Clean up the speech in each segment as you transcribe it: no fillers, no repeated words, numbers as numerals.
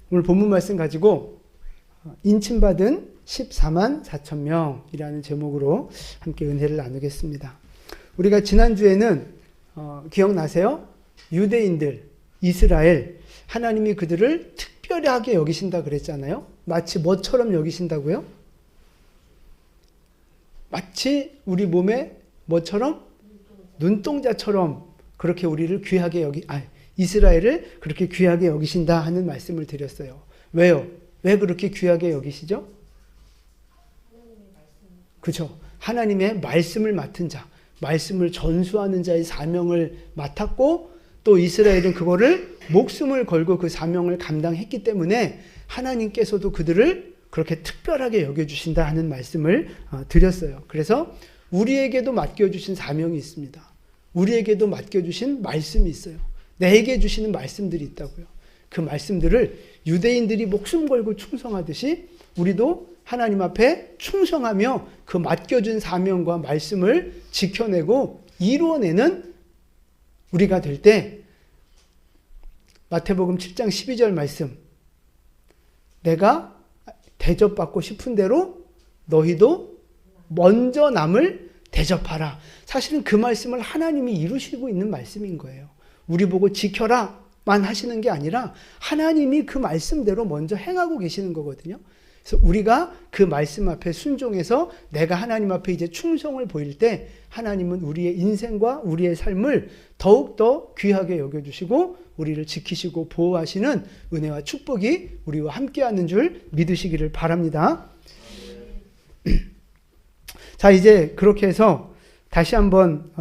오늘 본문 말씀 가지고 인침받은 14만 4천 명이라는 제목으로 함께 은혜를 나누겠습니다. 우리가 지난주에는 기억나세요? 유대인들, 이스라엘, 하나님이 그들을 특별하게 여기신다 그랬잖아요. 마치 뭐처럼 여기신다고요? 마치 우리 몸에 뭐처럼? 눈동자처럼 그렇게 우리를 귀하게 이스라엘을 그렇게 귀하게 여기신다 하는 말씀을 드렸어요. 왜요? 왜 그렇게 귀하게 여기시죠? 그렇죠. 하나님의 말씀을 맡은 자, 말씀을 전수하는 자의 사명을 맡았고 또 이스라엘은 그거를 목숨을 걸고 그 사명을 감당했기 때문에 하나님께서도 그들을 그렇게 특별하게 여겨주신다 하는 말씀을 드렸어요. 그래서 우리에게도 맡겨주신 사명이 있습니다. 우리에게도 맡겨주신 말씀이 있어요. 내게 주시는 말씀들이 있다고요. 그 말씀들을 유대인들이 목숨 걸고 충성하듯이 우리도 하나님 앞에 충성하며 그 맡겨준 사명과 말씀을 지켜내고 이루어내는 우리가 될 때 마태복음 7장 12절 말씀, 내가 대접받고 싶은 대로 너희도 먼저 남을 대접하라. 사실은 그 말씀을 하나님이 이루시고 있는 말씀인 거예요. 우리 보고 지켜라만 하시는 게 아니라 하나님이 그 말씀대로 먼저 행하고 계시는 거거든요. 그래서 우리가 그 말씀 앞에 순종해서 내가 하나님 앞에 이제 충성을 보일 때 하나님은 우리의 인생과 우리의 삶을 더욱더 귀하게 여겨주시고 우리를 지키시고 보호하시는 은혜와 축복이 우리와 함께하는 줄 믿으시기를 바랍니다. 자, 이제 그렇게 해서 다시 한번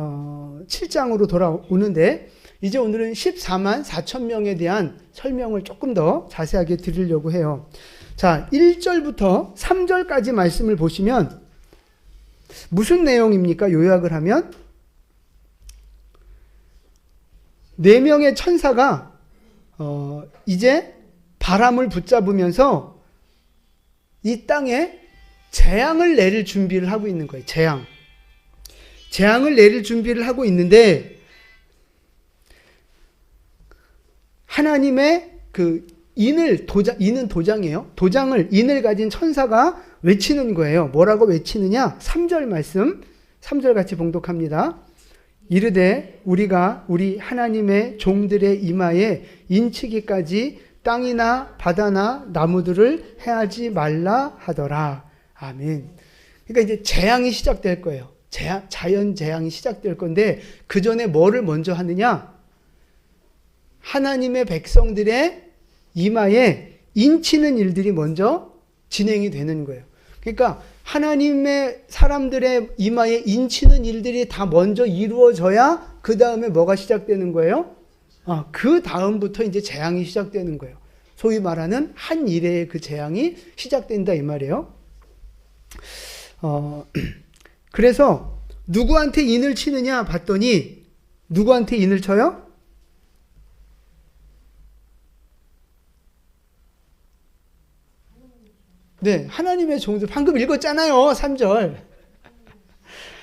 7장으로 돌아오는데 이제 오늘은 14만 4천 명에 대한 설명을 조금 더 자세하게 드리려고 해요. 자, 1절부터 3절까지 말씀을 보시면 무슨 내용입니까? 요약을 하면 4명의 천사가 이제 바람을 붙잡으면서 이 땅에 재앙을 내릴 준비를 하고 있는 거예요. 재앙을 내릴 준비를 하고 있는데 하나님의 그 인은 도장이에요. 인을 가진 천사가 외치는 거예요. 뭐라고 외치느냐? 3절 말씀, 3절 같이 봉독합니다. 이르되 우리가 우리 하나님의 종들의 이마에 인치기까지 땅이나 바다나 나무들을 해하지 말라 하더라. 아멘. 그러니까 이제 재앙이 시작될 거예요. 자연 재앙이 시작될 건데 그 전에 뭐를 먼저 하느냐? 하나님의 백성들의 이마에 인치는 일들이 먼저 진행이 되는 거예요. 그러니까 하나님의 사람들의 이마에 인치는 일들이 다 먼저 이루어져야 그 다음에 뭐가 시작되는 거예요? 그 다음부터 이제 재앙이 시작되는 거예요. 소위 말하는 한 일의 그 재앙이 시작된다 이 말이에요. 그래서 누구한테 인을 치느냐 봤더니 누구한테 인을 쳐요? 네, 하나님의 종들, 방금 읽었잖아요. 3절.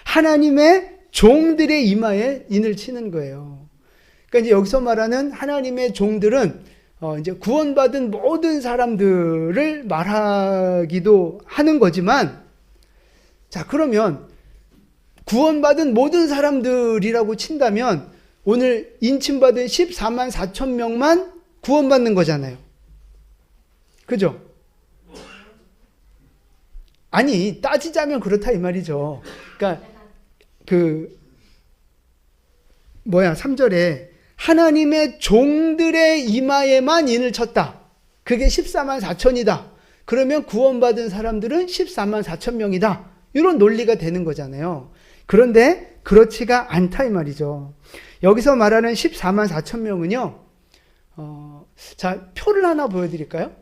하나님의 종들의 이마에 인을 치는 거예요. 그러니까 이제 여기서 말하는 하나님의 종들은 이제 구원받은 모든 사람들을 말하기도 하는 거지만, 자, 그러면 구원받은 모든 사람들이라고 친다면 오늘 인침받은 14만 4천 명만 구원받는 거잖아요. 그죠? 아니, 따지자면 그렇다 이 말이죠. 그러니까 3절에 하나님의 종들의 이마에만 인을 쳤다. 그게 14만 4천이다. 그러면 구원받은 사람들은 14만 4천 명이다. 이런 논리가 되는 거잖아요. 그런데 그렇지가 않다 이 말이죠. 여기서 말하는 14만 4천 명은요. 자, 표를 하나 보여드릴까요?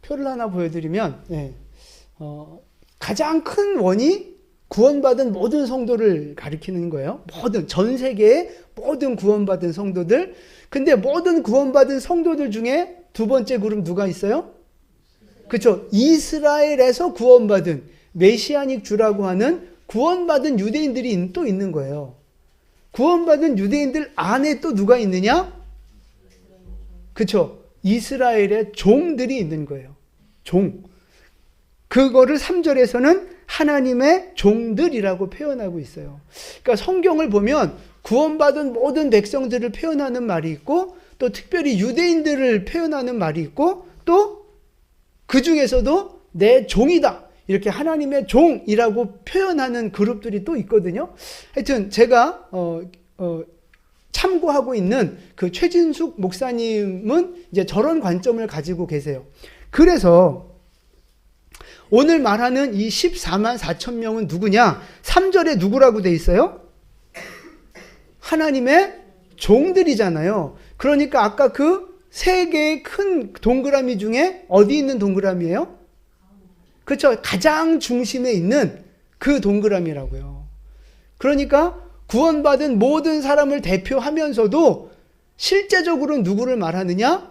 표를 하나 보여드리면 네. 가장 큰 원이 구원받은 모든 성도를 가리키는 거예요. 전 세계의 모든 구원받은 성도들. 근데 모든 구원받은 성도들 중에 두 번째 그룹 누가 있어요? 그렇죠. 이스라엘에서 구원받은 메시아닉 주라고 하는 구원받은 유대인들이 또 있는 거예요. 구원받은 유대인들 안에 또 누가 있느냐? 그렇죠. 이스라엘의 종들이 있는 거예요. 종. 그거를 3절에서는 하나님의 종들이라고 표현하고 있어요. 그러니까 성경을 보면 구원받은 모든 백성들을 표현하는 말이 있고, 또 특별히 유대인들을 표현하는 말이 있고, 또 그 중에서도 내 종이다, 이렇게 하나님의 종이라고 표현하는 그룹들이 또 있거든요. 하여튼 제가 참고하고 있는 그 최진숙 목사님은 이제 저런 관점을 가지고 계세요. 그래서 오늘 말하는 이 14만 4천 명은 누구냐? 3절에 누구라고 돼 있어요? 하나님의 종들이잖아요. 그러니까 아까 그 세 개의 큰 동그라미 중에 어디 있는 동그라미예요? 그렇죠. 가장 중심에 있는 그 동그라미라고요. 그러니까 구원받은 모든 사람을 대표하면서도 실제적으로 누구를 말하느냐?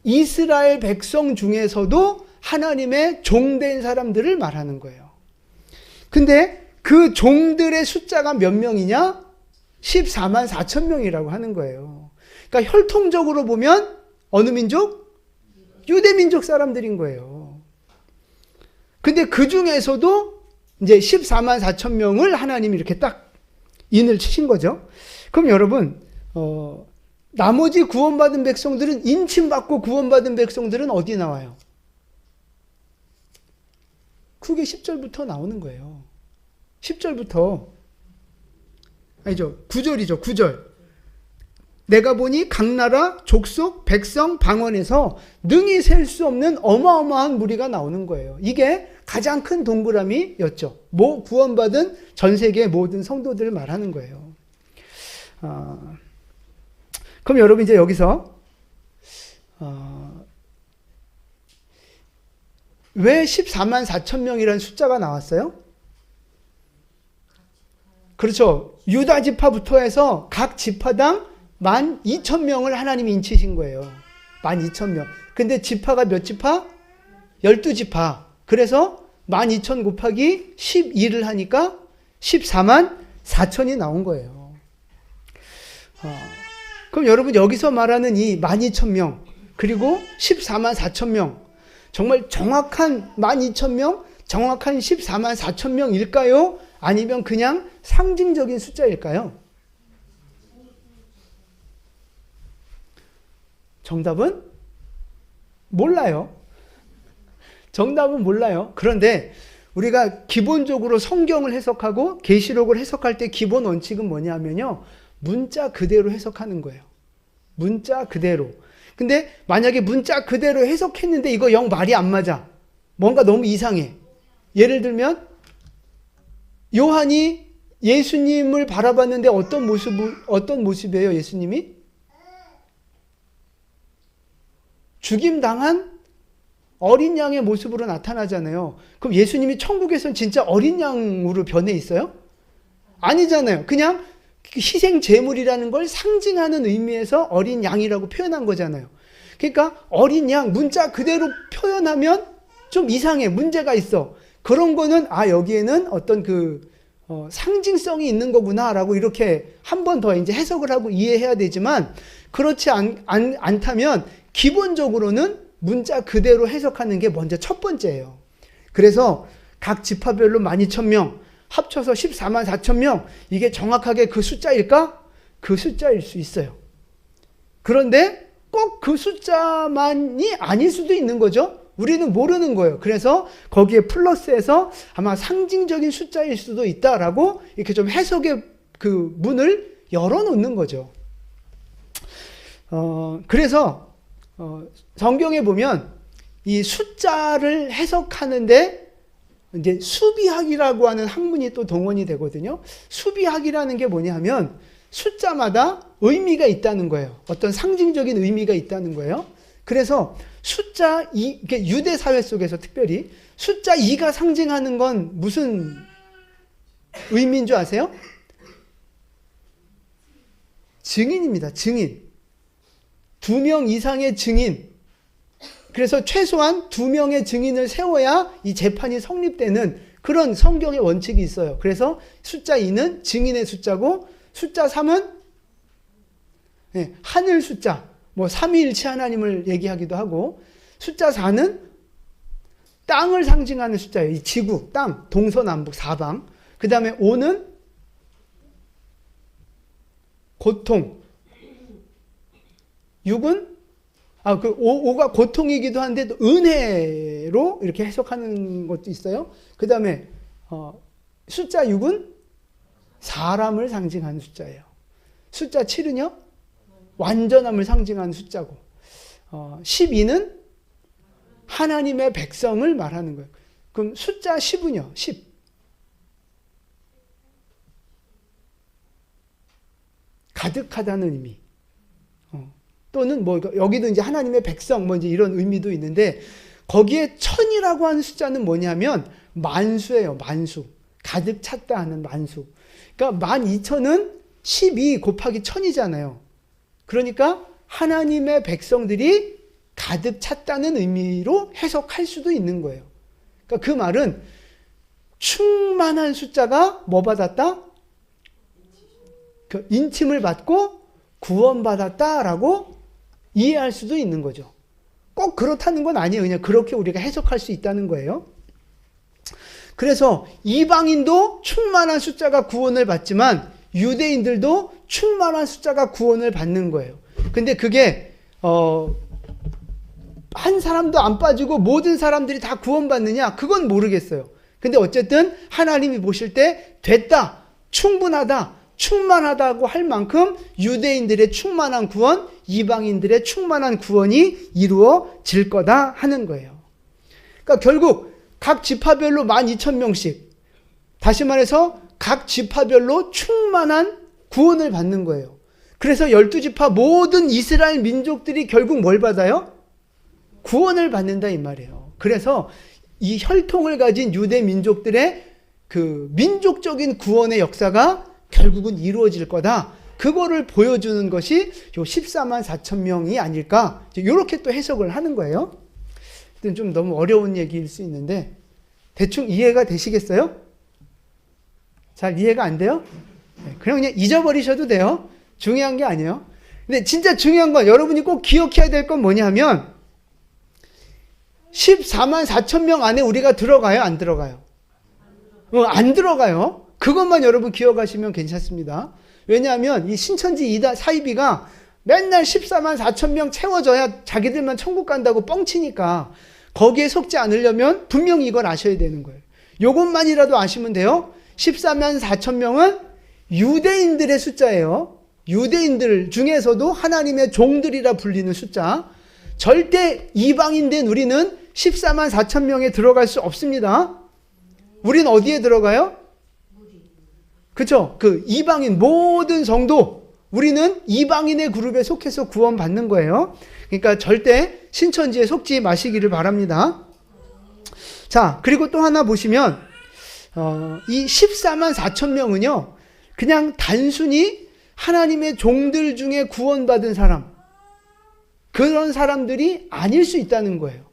이스라엘 백성 중에서도 하나님의 종된 사람들을 말하는 거예요. 근데 그 종들의 숫자가 몇 명이냐? 14만 4천 명이라고 하는 거예요. 그러니까 혈통적으로 보면 어느 민족? 유대민족 사람들인 거예요. 근데 그 중에서도 이제 14만 4천 명을 하나님이 이렇게 딱 인을 치신 거죠. 그럼 여러분, 나머지 구원받은 백성들은, 인침받고 구원받은 백성들은 어디 나와요? 그게 10절부터 나오는 거예요. 10절부터. 아니죠. 9절이죠. 9절. 내가 보니 각 나라, 족속, 백성, 방언에서 능히 셀 수 없는 어마어마한 무리가 나오는 거예요. 이게 가장 큰 동그라미였죠. 구원받은 전 세계의 모든 성도들을 말하는 거예요. 그럼 여러분 이제 여기서 왜 14만 4천 명이라는 숫자가 나왔어요? 그렇죠. 유다 지파부터 해서 각 지파당 12,000명을 하나님이 인치신 거예요. 12,000명. 근데 지파가 몇 지파? 12지파. 그래서 12,000 곱하기 12를 하니까 14만 4천이 나온 거예요. 그럼 여러분 여기서 말하는 이 12,000명 그리고 14만 4천 명, 정말 정확한 12,000명, 정확한 14만 4천 명일까요? 아니면 그냥 상징적인 숫자일까요? 정답은 몰라요. 정답은 몰라요. 그런데 우리가 기본적으로 성경을 해석하고 계시록을 해석할 때 기본 원칙은 뭐냐면요, 문자 그대로 해석하는 거예요. 문자 그대로. 근데 만약에 문자 그대로 해석했는데 이거 영 말이 안 맞아. 뭔가 너무 이상해. 예를 들면 요한이 예수님을 바라봤는데 어떤 모습이에요, 예수님이? 죽임당한 어린 양의 모습으로 나타나잖아요. 그럼 예수님이 천국에서는 진짜 어린 양으로 변해 있어요? 아니잖아요. 그냥 희생 제물이라는 걸 상징하는 의미에서 어린 양이라고 표현한 거잖아요. 그러니까 어린 양, 문자 그대로 표현하면 좀 이상해. 문제가 있어. 그런 거는 여기에는 어떤 상징성이 있는 거구나라고 이렇게 한 번 더 이제 해석을 하고 이해해야 되지만, 그렇지 않다면 기본적으로는 문자 그대로 해석하는 게 먼저 첫 번째예요. 그래서 각 지파별로 12,000명 합쳐서 14만 4천 명, 이게 정확하게 그 숫자일까? 그 숫자일 수 있어요. 그런데 꼭 그 숫자만이 아닐 수도 있는 거죠. 우리는 모르는 거예요. 그래서 거기에 플러스해서 아마 상징적인 숫자일 수도 있다라고 이렇게 좀 해석의 그 문을 열어놓는 거죠. 그래서 성경에 보면 이 숫자를 해석하는데 이제 수비학이라고 하는 학문이 또 동원이 되거든요. 수비학이라는 게 뭐냐 하면 숫자마다 의미가 있다는 거예요. 어떤 상징적인 의미가 있다는 거예요. 그래서 숫자 2, 유대 사회 속에서 특별히 숫자 2가 상징하는 건 무슨 의미인 줄 아세요? 증인입니다. 증인. 2명 이상의 증인. 그래서 최소한 2명의 증인을 세워야 이 재판이 성립되는 그런 성경의 원칙이 있어요. 그래서 숫자 2는 증인의 숫자고, 숫자 3은 하늘 숫자, 뭐 삼위일체 하나님을 얘기하기도 하고, 숫자 4는 땅을 상징하는 숫자예요. 이 지구, 땅, 동서남북 사방. 그 다음에 5는 고통. 6은 5가 고통이기도 한데 또 은혜로 이렇게 해석하는 것도 있어요. 그 다음에 숫자 6은 사람을 상징하는 숫자예요. 숫자 7은요? 완전함을 상징하는 숫자고, 12는 하나님의 백성을 말하는 거예요. 그럼 숫자 10은요? 10. 가득하다는 의미. 또는 뭐 여기도 이제 하나님의 백성 뭐 이제 이런 의미도 있는데, 거기에 1000이라고 하는 숫자는 뭐냐면 만수예요. 만수. 가득 찼다 하는 만수. 그러니까 12000은 12 곱하기 1000이잖아요. 그러니까 하나님의 백성들이 가득 찼다는 의미로 해석할 수도 있는 거예요. 그러니까 그 말은 충만한 숫자가 뭐 받았다? 그 인침을 받고 구원받았다라고 이해할 수도 있는 거죠. 꼭 그렇다는 건 아니에요. 그냥 그렇게 우리가 해석할 수 있다는 거예요. 그래서 이방인도 충만한 숫자가 구원을 받지만 유대인들도 충만한 숫자가 구원을 받는 거예요. 근데 그게 한 사람도 안 빠지고 모든 사람들이 다 구원받느냐? 그건 모르겠어요. 근데 어쨌든 하나님이 보실 때 됐다, 충분하다, 충만하다고 할 만큼 유대인들의 충만한 구원, 이방인들의 충만한 구원이 이루어질 거다 하는 거예요. 그러니까 결국 각 지파별로 12000명씩, 다시 말해서 각 지파별로 충만한 구원을 받는 거예요. 그래서 12지파 모든 이스라엘 민족들이 결국 뭘 받아요? 구원을 받는다 이 말이에요. 그래서 이 혈통을 가진 유대 민족들의 그 민족적인 구원의 역사가 결국은 이루어질 거다. 그거를 보여주는 것이 요 14만 4천 명이 아닐까. 이렇게 또 해석을 하는 거예요. 좀 너무 어려운 얘기일 수 있는데 대충 이해가 되시겠어요? 잘 이해가 안 돼요? 그냥 잊어버리셔도 돼요. 중요한 게 아니에요. 근데 진짜 중요한 건 여러분이 꼭 기억해야 될 건 뭐냐면 14만 4천 명 안에 우리가 들어가요? 안 들어가요? 안 들어가요. 그것만 여러분 기억하시면 괜찮습니다. 왜냐하면 이 신천지 사이비가 맨날 14만 4천 명 채워져야 자기들만 천국 간다고 뻥치니까 거기에 속지 않으려면 분명히 이걸 아셔야 되는 거예요. 이것만이라도 아시면 돼요. 14만 4천 명은 유대인들의 숫자예요. 유대인들 중에서도 하나님의 종들이라 불리는 숫자. 절대 이방인된 우리는 14만 4천 명에 들어갈 수 없습니다. 우리는 어디에 들어가요? 그렇죠? 그 이방인 모든 성도, 우리는 이방인의 그룹에 속해서 구원받는 거예요. 그러니까 절대 신천지에 속지 마시기를 바랍니다. 자, 그리고 또 하나 보시면 이 14만 4천 명은요, 그냥 단순히 하나님의 종들 중에 구원받은 사람, 그런 사람들이 아닐 수 있다는 거예요.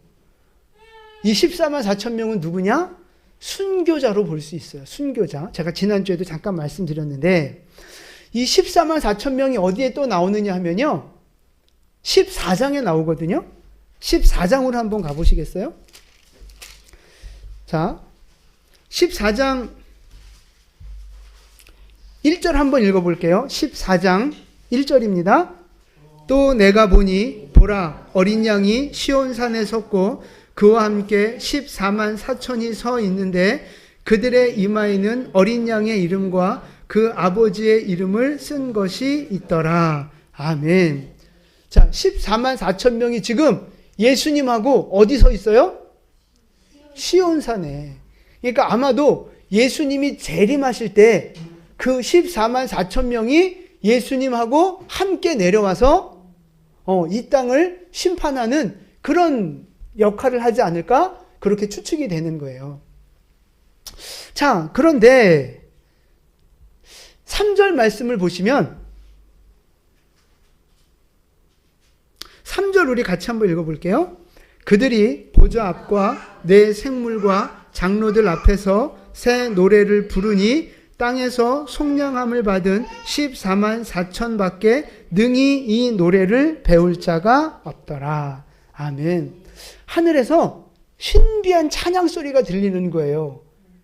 이 14만 4천 명은 누구냐? 순교자로 볼 수 있어요. 순교자. 제가 지난주에도 잠깐 말씀드렸는데 이 14만 4천 명이 어디에 또 나오느냐 하면요, 14장에 나오거든요. 14장으로 한번 가보시겠어요? 자, 14장 1절 한번 읽어볼게요. 14장 1절입니다. 또 내가 보니 보라, 어린 양이 시온산에 섰고 그와 함께 14만 4천이 서 있는데 그들의 이마에는 어린 양의 이름과 그 아버지의 이름을 쓴 것이 있더라. 아멘. 자, 14만 4천 명이 지금 예수님하고 어디 서 있어요? 시온산에. 그러니까 아마도 예수님이 재림하실 때 그 14만 4천 명이 예수님하고 함께 내려와서 이 땅을 심판하는 그런 역할을 하지 않을까? 그렇게 추측이 되는 거예요. 자, 그런데 3절 말씀을 보시면 3절 우리 같이 한번 읽어볼게요. 그들이 보좌 앞과 내 생물과 장로들 앞에서 새 노래를 부르니 땅에서 속량함을 받은 14만 4천 밖에 능히 이 노래를 배울 자가 없더라. 아멘. 하늘에서 신비한 찬양 소리가 들리는 거예요.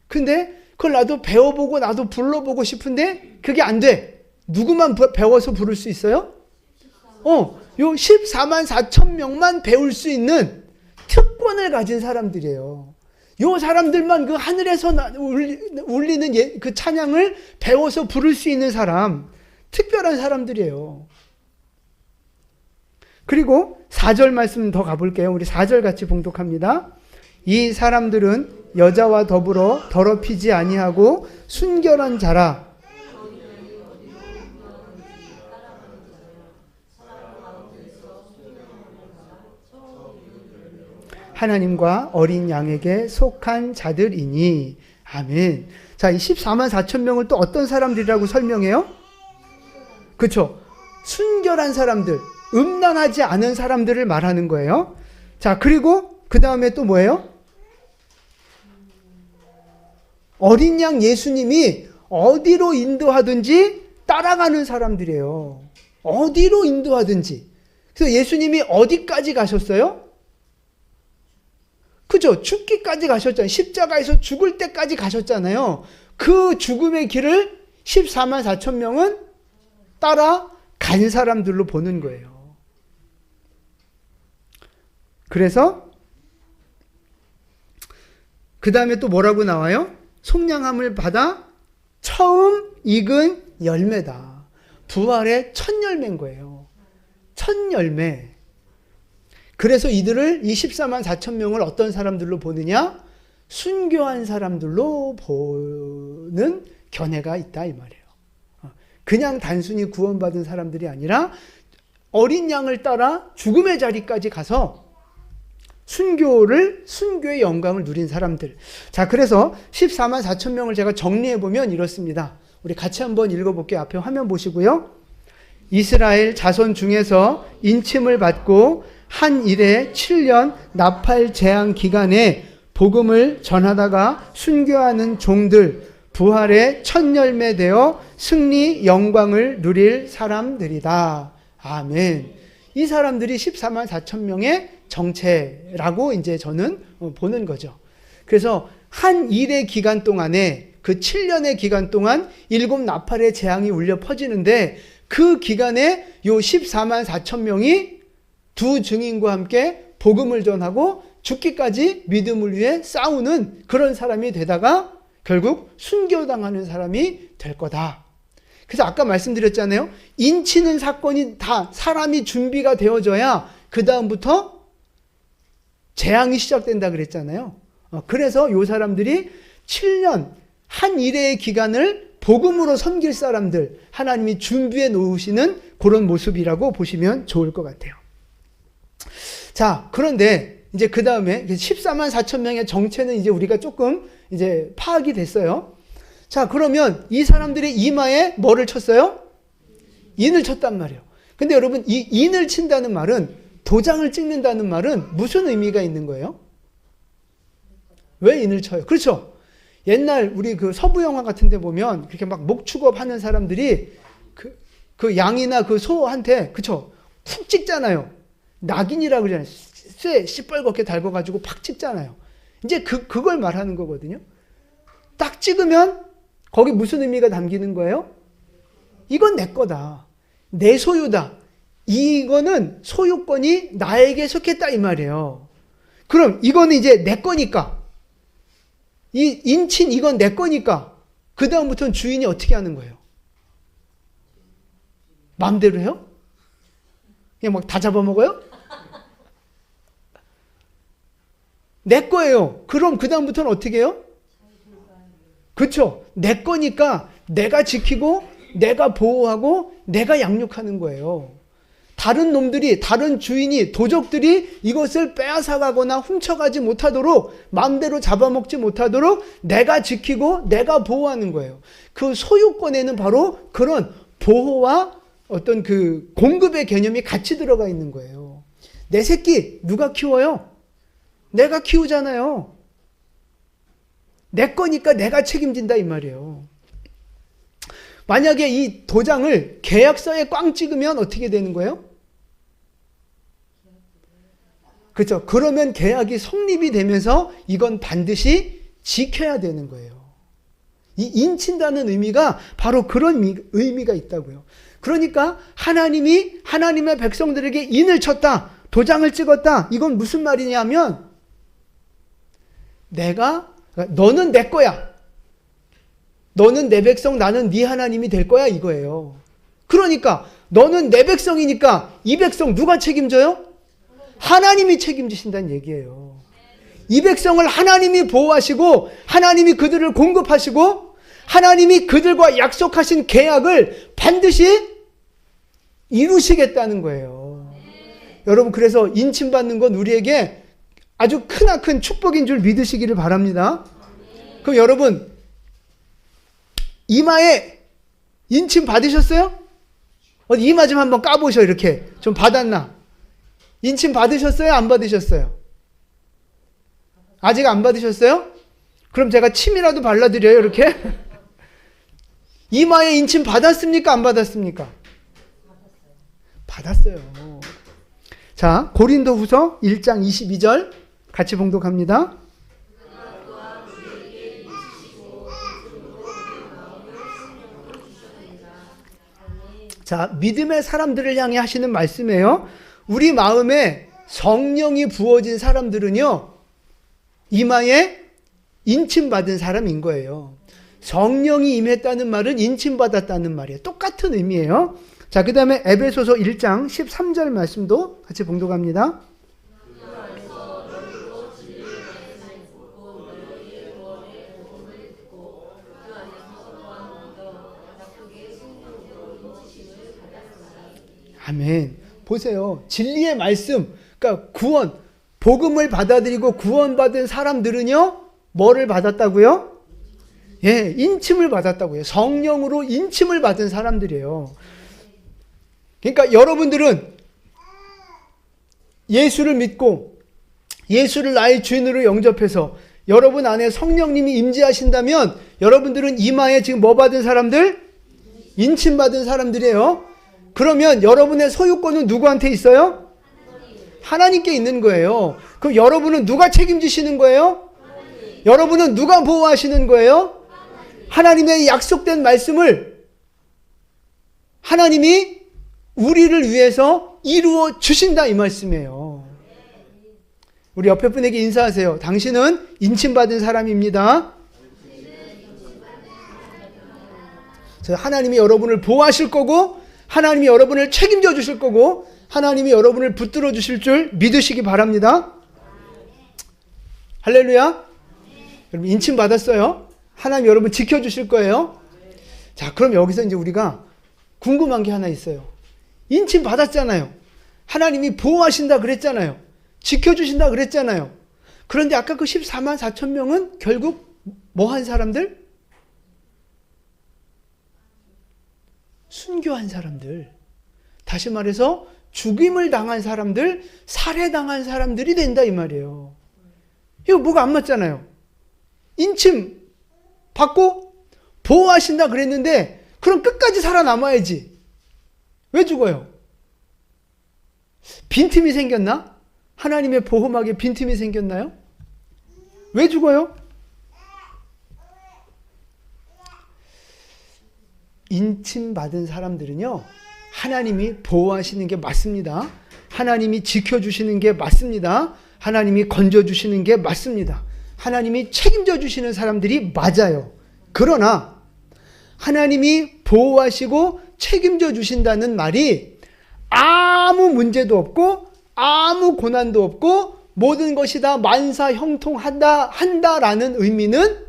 근데 그걸 나도 배워보고 나도 불러보고 싶은데 그게 안 돼. 누구만 배워서 부를 수 있어요? 요 14만 4천 명만 배울 수 있는 특권을 가진 사람들이에요. 요 사람들만 그 하늘에서 울리는 그 찬양을 배워서 부를 수 있는 사람, 특별한 사람들이에요. 그리고 4절 말씀 더 가볼게요. 우리 4절 같이 봉독합니다. 이 사람들은 여자와 더불어 더럽히지 아니하고 순결한 자라. 하나님과 어린 양에게 속한 자들이니. 아멘. 자, 이 14만 4천 명을 또 어떤 사람들이라고 설명해요? 그렇죠. 순결한 사람들, 음란하지 않은 사람들을 말하는 거예요. 자, 그리고 그 다음에 또 뭐예요? 어린 양 예수님이 어디로 인도하든지 따라가는 사람들이에요. 어디로 인도하든지. 그래서 예수님이 어디까지 가셨어요? 그죠? 죽기까지 가셨잖아요. 십자가에서 죽을 때까지 가셨잖아요. 그 죽음의 길을 14만 4천 명은 따라간 사람들로 보는 거예요. 그래서 그 다음에 또 뭐라고 나와요? 속량함을 받아 처음 익은 열매다. 부활의 첫 열매인 거예요. 첫 열매. 그래서 이들을 이 14만 4천 명을 어떤 사람들로 보느냐? 순교한 사람들로 보는 견해가 있다 이 말이에요. 그냥 단순히 구원받은 사람들이 아니라 어린 양을 따라 죽음의 자리까지 가서 순교의 영광을 누린 사람들. 자, 그래서 14만 4천 명을 제가 정리해보면 이렇습니다. 우리 같이 한번 읽어볼게요. 앞에 화면 보시고요. 이스라엘 자손 중에서 인침을 받고 한 일에 7년 나팔 재앙 기간에 복음을 전하다가 순교하는 종들, 부활의 첫 열매 되어 승리 영광을 누릴 사람들이다. 아멘. 이 사람들이 14만 4천 명의 정체라고 이제 저는 보는 거죠. 그래서 한 일의 기간 동안에 그 7년의 기간 동안 7 나팔의 재앙이 울려 퍼지는데 그 기간에 요 14만 4천 명이 두 증인과 함께 복음을 전하고 죽기까지 믿음을 위해 싸우는 그런 사람이 되다가 결국 순교당하는 사람이 될 거다. 그래서 아까 말씀드렸잖아요. 인치는 사건이 다 사람이 준비가 되어져야 그 다음부터 재앙이 시작된다 그랬잖아요. 그래서 이 사람들이 7년 한 일의 기간을 복음으로 섬길 사람들 하나님이 준비해 놓으시는 그런 모습이라고 보시면 좋을 것 같아요. 자, 그런데 이제 그 다음에 14만 4천 명의 정체는 이제 우리가 조금 이제 파악이 됐어요. 자, 그러면 이 사람들의 이마에 뭐를 쳤어요? 인을 쳤단 말이에요. 근데 여러분, 이 인을 친다는 말은, 도장을 찍는다는 말은 무슨 의미가 있는 거예요? 왜 인을 쳐요? 그렇죠. 옛날 우리 그 서부 영화 같은 데 보면 그렇게 막 목축업 하는 사람들이 그 양이나 그 소한테, 그쵸? 푹 찍잖아요. 낙인이라고 그러잖아요. 쇠 시뻘겋게 달궈가지고 팍 찍잖아요. 이제 그걸 말하는 거거든요. 딱 찍으면 거기 무슨 의미가 담기는 거예요? 이건 내 거다. 내 소유다. 이거는 소유권이 나에게 속했다 이 말이에요. 그럼 이거는 이제 내 거니까, 이 인친 이건 내 거니까 그 다음부터는 주인이 어떻게 하는 거예요? 마음대로 해요? 그냥 막 다 잡아먹어요? 내 거예요. 그럼 그 다음부터는 어떻게 해요? 그렇죠. 내 거니까 내가 지키고 내가 보호하고 내가 양육하는 거예요. 다른 놈들이, 다른 주인이, 도적들이 이것을 빼앗아가거나 훔쳐가지 못하도록, 마음대로 잡아먹지 못하도록 내가 지키고 내가 보호하는 거예요. 그 소유권에는 바로 그런 보호와 어떤 그 공급의 개념이 같이 들어가 있는 거예요. 내 새끼 누가 키워요? 내가 키우잖아요. 내 거니까 내가 책임진다 이 말이에요. 만약에 이 도장을 계약서에 꽝 찍으면 어떻게 되는 거예요? 그렇죠. 그러면 계약이 성립이 되면서 이건 반드시 지켜야 되는 거예요. 이 인친다는 의미가 바로 그런 의미가 있다고요. 그러니까 하나님이 하나님의 백성들에게 인을 쳤다, 도장을 찍었다. 이건 무슨 말이냐면 너는 내 거야. 너는 내 백성, 나는 네 하나님이 될 거야 이거예요. 그러니까 너는 내 백성이니까 이 백성 누가 책임져요? 하나님이 책임지신다는 얘기예요. 이 백성을 하나님이 보호하시고 하나님이 그들을 공급하시고 하나님이 그들과 약속하신 계약을 반드시 이루시겠다는 거예요. 여러분, 그래서 인침받는 건 우리에게 아주 크나큰 축복인 줄 믿으시기를 바랍니다. 그럼 여러분, 이마에 인침 받으셨어요? 어디 이마 좀 한번 까보셔. 이렇게 좀 받았나? 인침 받으셨어요? 안 받으셨어요? 아직 안 받으셨어요? 그럼 제가 침이라도 발라드려요, 이렇게? 이마에 인침 받았습니까? 안 받았습니까? 받았어요. 자, 고린도후서 1장 22절 같이 봉독합니다. 자, 믿음의 사람들을 향해 하시는 말씀이에요. 우리 마음에 성령이 부어진 사람들은요, 이마에 인침받은 사람인 거예요. 성령이 임했다는 말은 인침받았다는 말이에요. 똑같은 의미예요. 자, 그 다음에 에베소서 1장 13절 말씀도 같이 봉독합니다. 아멘. 보세요. 진리의 말씀, 그러니까 구원, 복음을 받아들이고 구원받은 사람들은요, 뭐를 받았다고요? 예, 인침을 받았다고요. 성령으로 인침을 받은 사람들이에요. 그러니까 여러분들은 예수를 믿고 예수를 나의 주인으로 영접해서 여러분 안에 성령님이 임재하신다면 여러분들은 이마에 지금 뭐 받은 사람들? 인침 받은 사람들이에요. 그러면 여러분의 소유권은 누구한테 있어요? 하나님께 있는 거예요. 그럼 여러분은 누가 책임지시는 거예요? 여러분은 누가 보호하시는 거예요? 하나님의 약속된 말씀을 하나님이 우리를 위해서 이루어 주신다 이 말씀이에요. 우리 옆에 분에게 인사하세요. 당신은 인침받은 사람입니다. 하나님이 여러분을 보호하실 거고 하나님이 여러분을 책임져 주실 거고 하나님이 여러분을 붙들어 주실 줄 믿으시기 바랍니다. 할렐루야. 여러분 인침 받았어요. 하나님 여러분 지켜주실 거예요. 자, 그럼 여기서 이제 우리가 궁금한 게 하나 있어요. 인침 받았잖아요. 하나님이 보호하신다 그랬잖아요. 지켜주신다 그랬잖아요. 그런데 아까 그 14만 4천 명은 결국 뭐 한 사람들? 순교한 사람들. 다시 말해서 죽임을 당한 사람들, 살해당한 사람들이 된다 이 말이에요. 이거 뭐가 안 맞잖아요. 인침 받고 보호하신다 그랬는데 그럼 끝까지 살아남아야지. 왜 죽어요? 빈틈이 생겼나? 하나님의 보호막에 빈틈이 생겼나요? 왜 죽어요? 인침받은 사람들은요, 하나님이 보호하시는 게 맞습니다. 하나님이 지켜주시는 게 맞습니다. 하나님이 건져주시는 게 맞습니다. 하나님이 책임져 주시는 사람들이 맞아요. 그러나 하나님이 보호하시고 책임져 주신다는 말이 아무 문제도 없고 아무 고난도 없고 모든 것이 다 만사 형통한다라는 의미는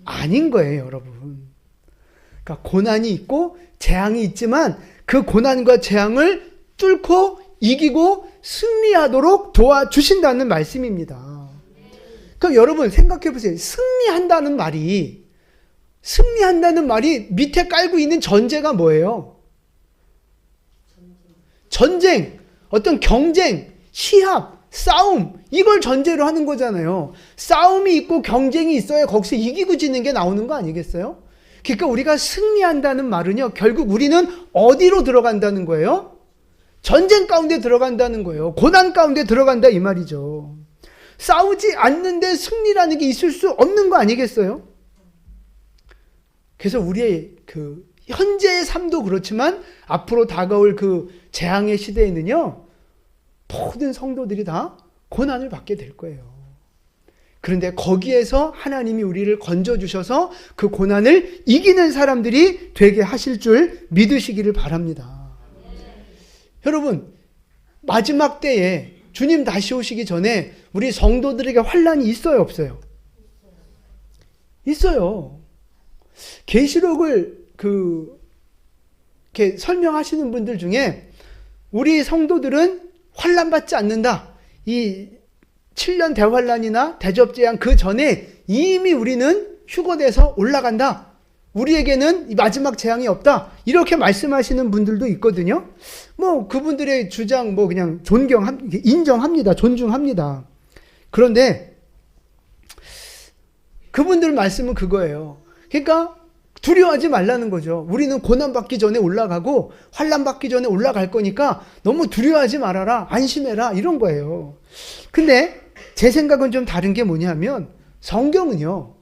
아닌 거예요, 여러분. 그러니까 고난이 있고 재앙이 있지만 그 고난과 재앙을 뚫고 이기고 승리하도록 도와주신다는 말씀입니다. 그럼 여러분 생각해 보세요. 승리한다는 말이 밑에 깔고 있는 전제가 뭐예요? 전쟁, 어떤 경쟁, 시합, 싸움, 이걸 전제로 하는 거잖아요. 싸움이 있고 경쟁이 있어야 거기서 이기고 지는 게 나오는 거 아니겠어요? 그러니까 우리가 승리한다는 말은요, 결국 우리는 어디로 들어간다는 거예요? 전쟁 가운데 들어간다는 거예요. 고난 가운데 들어간다 이 말이죠. 싸우지 않는데 승리라는 게 있을 수 없는 거 아니겠어요? 그래서 우리의 그 현재의 삶도 그렇지만 앞으로 다가올 그 재앙의 시대에는요, 모든 성도들이 다 고난을 받게 될 거예요. 그런데 거기에서 하나님이 우리를 건져주셔서 그 고난을 이기는 사람들이 되게 하실 줄 믿으시기를 바랍니다. 여러분, 마지막 때에 주님 다시 오시기 전에 우리 성도들에게 환난이 있어요, 없어요? 있어요. 계시록을 이렇게 설명하시는 분들 중에 우리 성도들은 환난 받지 않는다. 이 7년 대환란이나 대접재앙 그 전에 이미 우리는 휴거돼서 올라간다. 우리에게는 이 마지막 재앙이 없다. 이렇게 말씀하시는 분들도 있거든요. 뭐 그분들의 주장 뭐 그냥 인정합니다. 존중합니다. 그런데 그분들 말씀은 그거예요. 그러니까 두려워하지 말라는 거죠. 우리는 고난받기 전에 올라가고 환난받기 전에 올라갈 거니까 너무 두려워하지 말아라. 안심해라. 이런 거예요. 근데 제 생각은 좀 다른 게 뭐냐면 성경은요.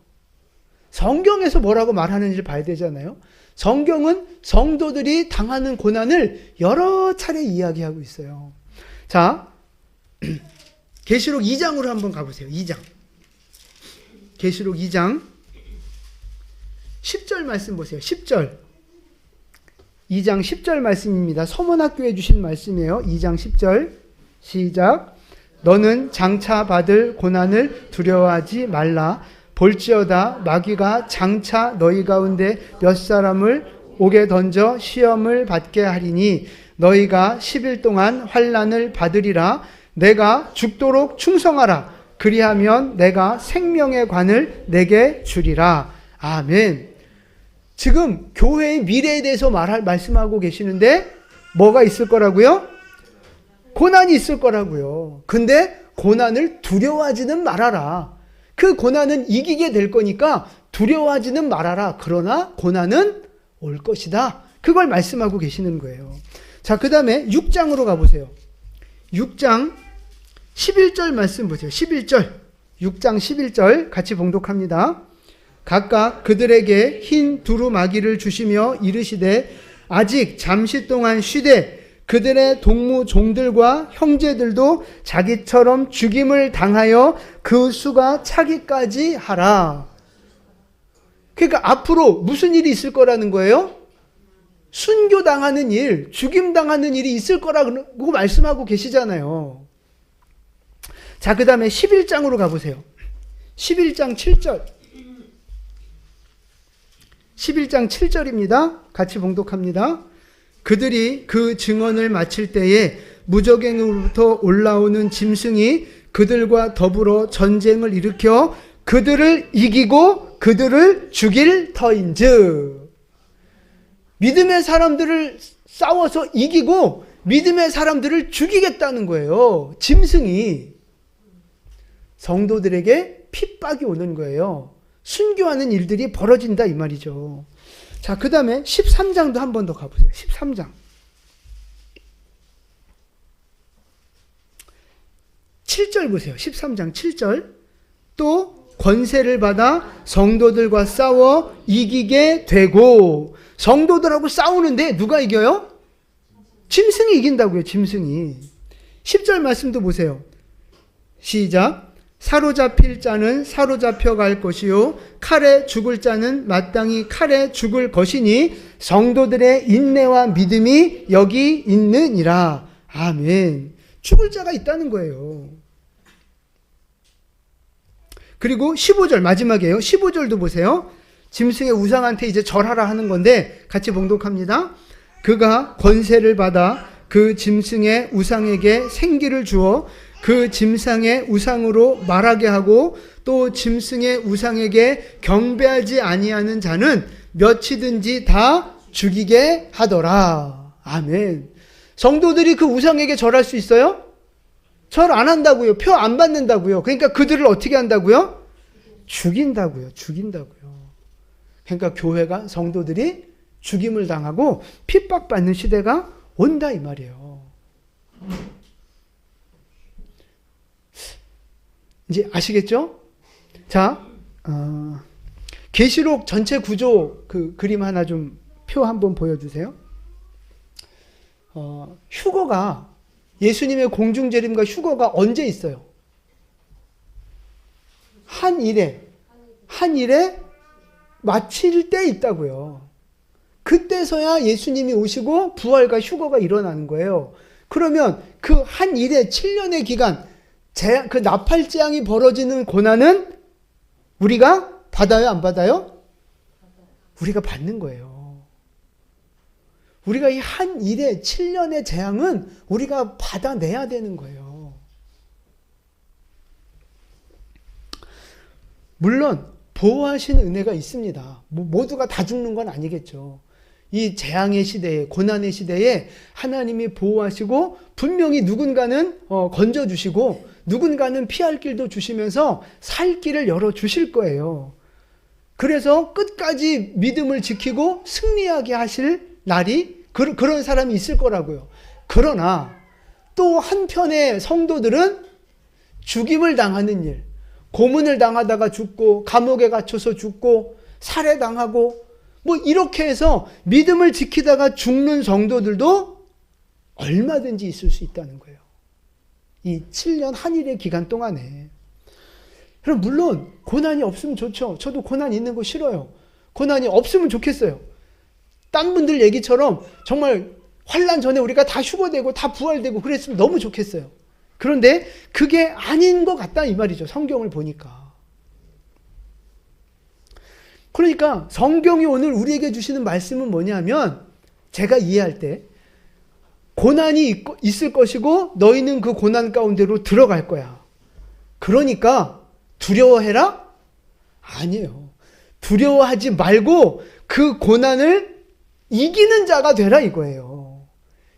성경에서 뭐라고 말하는지를 봐야 되잖아요. 성경은 성도들이 당하는 고난을 여러 차례 이야기하고 있어요. 자, 계시록 2장으로 한번 가보세요. 2장. 계시록 2장 10절 말씀 보세요. 10절. 2장 10절 말씀입니다. 서문학교에 주신 말씀이에요. 2장 10절. 시작. 너는 장차 받을 고난을 두려워하지 말라. 볼지어다 마귀가 장차 너희 가운데 몇 사람을 옥에 던져 시험을 받게 하리니 너희가 10일 동안 환난을 받으리라. 내가 죽도록 충성하라. 그리하면 내가 생명의 관을 내게 주리라. 아멘. 지금 교회의 미래에 대해서 말씀하고 계시는데 뭐가 있을 거라고요? 고난이 있을 거라고요. 근데 고난을 두려워하지는 말아라. 그 고난은 이기게 될 거니까 두려워하지는 말아라. 그러나 고난은 올 것이다. 그걸 말씀하고 계시는 거예요. 자, 그 다음에 6장으로 가보세요. 6장 11절 말씀 보세요. 11절. 6장 11절 같이 봉독합니다. 각각 그들에게 흰 두루마기를 주시며 이르시되 아직 잠시 동안 쉬되 그들의 동무 종들과 형제들도 자기처럼 죽임을 당하여 그 수가 차기까지 하라. 그러니까 앞으로 무슨 일이 있을 거라는 거예요? 순교당하는 일, 죽임당하는 일이 있을 거라고 말씀하고 계시잖아요. 자, 그 다음에 11장으로 가보세요. 11장 7절. 11장 7절입니다. 같이 봉독합니다. 그들이 그 증언을 마칠 때에 무저갱으로부터 올라오는 짐승이 그들과 더불어 전쟁을 일으켜 그들을 이기고 그들을 죽일 터인즉. 믿음의 사람들을 싸워서 이기고 믿음의 사람들을 죽이겠다는 거예요. 짐승이. 성도들에게 핍박이 오는 거예요. 순교하는 일들이 벌어진다 이 말이죠. 자, 그 다음에 13장도 한 번 더 가보세요. 13장. 7절 보세요. 13장 7절. 또 권세를 받아 성도들과 싸워 이기게 되고. 성도들하고 싸우는데 누가 이겨요? 짐승이 이긴다고요. 짐승이. 10절 말씀도 보세요. 시작. 사로잡힐 자는 사로잡혀 갈 것이요 칼에 죽을 자는 마땅히 칼에 죽을 것이니 성도들의 인내와 믿음이 여기 있느니라. 아멘. 죽을 자가 있다는 거예요. 그리고 15절 마지막이에요. 15절도 보세요. 짐승의 우상한테 이제 절하라 하는 건데 같이 봉독합니다. 그가 권세를 받아 그 짐승의 우상에게 생기를 주어 그 짐승의 우상으로 말하게 하고 또 짐승의 우상에게 경배하지 아니하는 자는 몇이든지 다 죽이게 하더라. 아멘. 성도들이 그 우상에게 절할 수 있어요? 절 안 한다고요. 표 안 받는다고요. 그러니까 그들을 어떻게 한다고요? 죽인다고요. 죽인다고요. 그러니까 교회가, 성도들이 죽임을 당하고 핍박받는 시대가 온다 이 말이에요. 이제 아시겠죠? 자, 계시록 전체 구조 그 그림 하나 좀 표 한번 보여주세요. 휴거가, 예수님의 공중재림과 휴거가 언제 있어요? 한 일에 마칠 때 있다고요. 그때서야 예수님이 오시고 부활과 휴거가 일어나는 거예요. 그러면 그 한 일에 7년의 기간, 그 나팔재앙이 벌어지는 고난은 우리가 받아요, 안 받아요? 우리가 받는 거예요. 우리가 이 한 일에 7년의 재앙은 우리가 받아내야 되는 거예요. 물론 보호하신 은혜가 있습니다. 모두가 다 죽는 건 아니겠죠. 이 재앙의 시대에, 고난의 시대에 하나님이 보호하시고 분명히 누군가는 건져주시고 누군가는 피할 길도 주시면서 살 길을 열어주실 거예요. 그래서 끝까지 믿음을 지키고 승리하게 하실 날이 그런 사람이 있을 거라고요. 그러나 또 한편의 성도들은 죽임을 당하는 일, 고문을 당하다가 죽고 감옥에 갇혀서 죽고 살해당하고 뭐 이렇게 해서 믿음을 지키다가 죽는 성도들도 얼마든지 있을 수 있다는 거예요. 이 7년 한일의 기간 동안에. 그럼 물론 고난이 없으면 좋죠. 저도 고난 있는 거 싫어요. 고난이 없으면 좋겠어요. 딴 분들 얘기처럼 정말 환난 전에 우리가 다 휴거되고 다 부활되고 그랬으면 너무 좋겠어요. 그런데 그게 아닌 것 같다 이 말이죠. 성경을 보니까. 그러니까 성경이 오늘 우리에게 주시는 말씀은 뭐냐면, 제가 이해할 때 고난이 있을 것이고 너희는 그 고난 가운데로 들어갈 거야. 그러니까 두려워해라? 아니에요. 두려워하지 말고 그 고난을 이기는 자가 되라 이거예요.